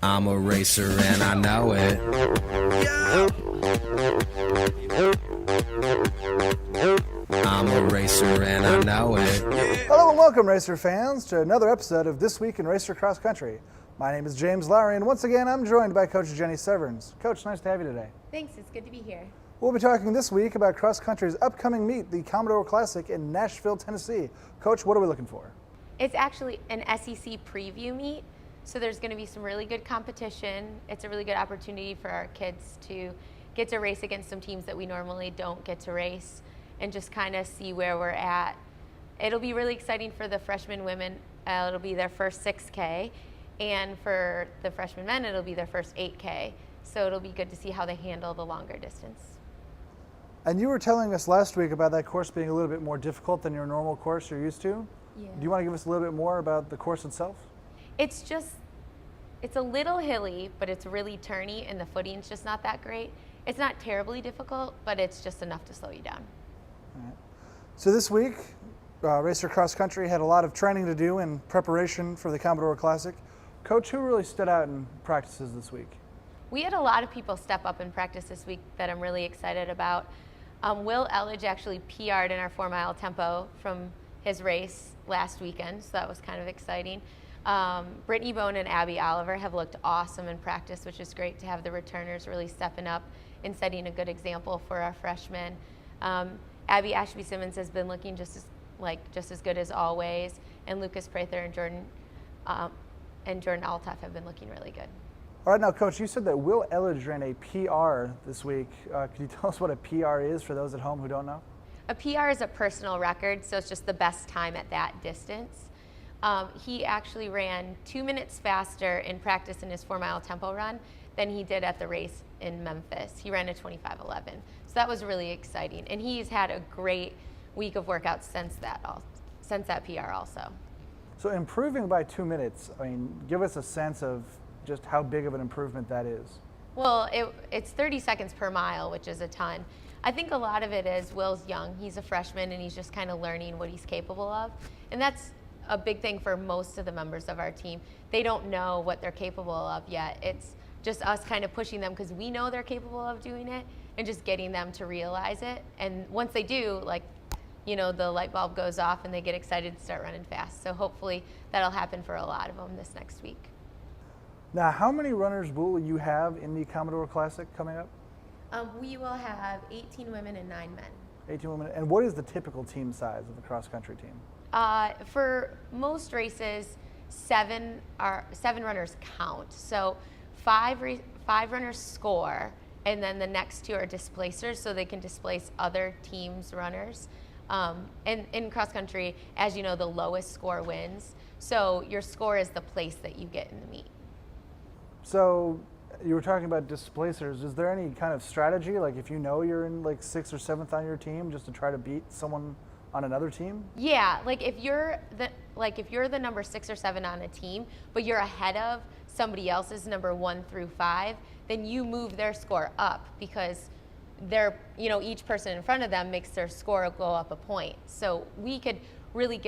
I'm a racer and I know it. I'm a racer and I know it. Hello and welcome, racer fans, to another episode of This Week in Racer Cross Country. My name is James Lowery, and once again, I'm joined by Coach Jenny Severns. Coach, nice to have you today. Thanks, it's good to be here. We'll be talking this week about cross country's upcoming meet, the Commodore Classic in Nashville, Tennessee. Coach, what are we looking for? It's actually an SEC preview meet, so there's going to be some really good competition. It's a really good opportunity for our kids to get to race against some teams that we normally don't get to race and just kind of see where we're at. It'll be really exciting for the freshman women. It'll be their first 6K, and for the freshman men, it'll be their first 8K. So it'll be good to see how they handle the longer distance. And you were telling us last week about that course being a little bit more difficult than your normal course you're used to. Yeah. Do you want to give us a little bit more about the course itself? It's a little hilly, but it's really turny, and the footing's just not that great. It's not terribly difficult, but it's just enough to slow you down. All right. So this week, Racer Cross Country had a lot of training to do in preparation for the Commodore Classic. Coach, who really stood out in practices this week? We had a lot of people step up in practice this week that I'm really excited about. Will Elledge actually PR'd in our 4-mile tempo from his race last weekend, so that was kind of exciting. Brittany Bone and Abby Oliver have looked awesome in practice, which is great to have the returners really stepping up and setting a good example for our freshmen. Abby Ashby Simmons has been looking just as good as always, and Lucas Prather and Jordan Altuff have been looking really good. All right, now, Coach, you said that Will Elledge ran a PR this week. Could you tell us what a PR is for those at home who don't know? A PR is a personal record, so it's just the best time at that distance. He actually ran 2 minutes faster in practice in his 4-mile tempo run than he did at the race in Memphis. He ran a 25:11, so that was really exciting. And he's had a great week of workouts since that PR also. So improving by 2 minutes, I mean, give us a sense of just how big of an improvement that is. Well, it's 30 seconds per mile, which is a ton. I think a lot of it is Will's young. He's a freshman, and he's just kind of learning what he's capable of. And that's a big thing for most of the members of our team. They don't know what they're capable of yet. It's just us kind of pushing them because we know they're capable of doing it and just getting them to realize it. And once they do, the light bulb goes off and they get excited to start running fast. So hopefully that'll happen for a lot of them this next week. Now, how many runners will you have in the Commodore Classic coming up? We will have 18 women and 9 men. 18 women. And what is the typical team size of a cross-country team? For most races, 7 runners count. So five runners score, and then the next 2 are displacers, so they can displace other teams' runners. And in cross country, as you know, the lowest score wins. So your score is the place that you get in the meet. So you were talking about displacers. Is there any kind of strategy, like if you know you're in 6th or 7th on your team, just to try to beat someone on another team? Yeah, if you're the number 6 or 7 on a team, but you're ahead of somebody else's number 1 through 5, then you move their score up because each person in front of them makes their score go up a point. So we could really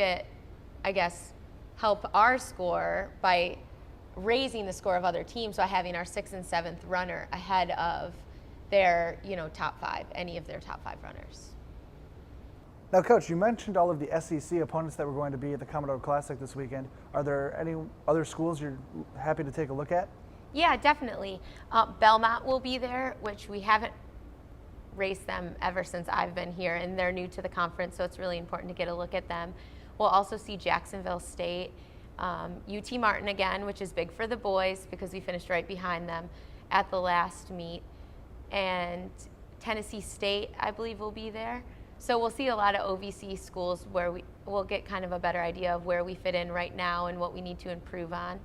help our score by raising the score of other teams by having our 6th and 7th runner ahead of their, top 5, any of their top 5 runners. Now, Coach, you mentioned all of the SEC opponents that were going to be at the Commodore Classic this weekend. Are there any other schools you're happy to take a look at? Yeah, definitely. Belmont will be there, which we haven't raced them ever since I've been here, and they're new to the conference, so it's really important to get a look at them. We'll also see Jacksonville State, UT Martin again, which is big for the boys because we finished right behind them at the last meet, and Tennessee State, I believe, will be there. So we'll see a lot of OVC schools where we'll get kind of a better idea of where we fit in right now and what we need to improve on.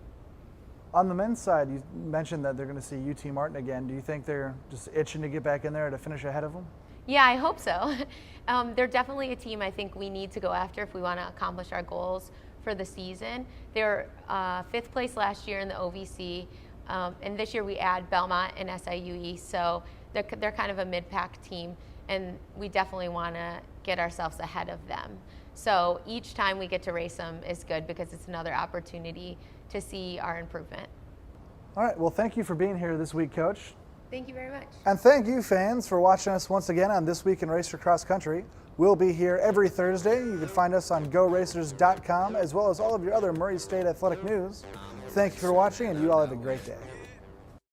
On the men's side, you mentioned that they're going to see UT Martin again. Do you think they're just itching to get back in there to finish ahead of them? Yeah, I hope so. They're definitely a team I think we need to go after if we want to accomplish our goals for the season. They were 5th place last year in the OVC, and this year we add Belmont and SIUE, so they're kind of a mid-pack team, and we definitely want to get ourselves ahead of them. So each time we get to race them is good because it's another opportunity to see our improvement. All right, well, thank you for being here this week, Coach. Thank you very much. And thank you, fans, for watching us once again on This Week in Racer Cross Country. We'll be here every Thursday. You can find us on GoRacers.com as well as all of your other Murray State athletic news. Thank you for watching, and you all have a great day.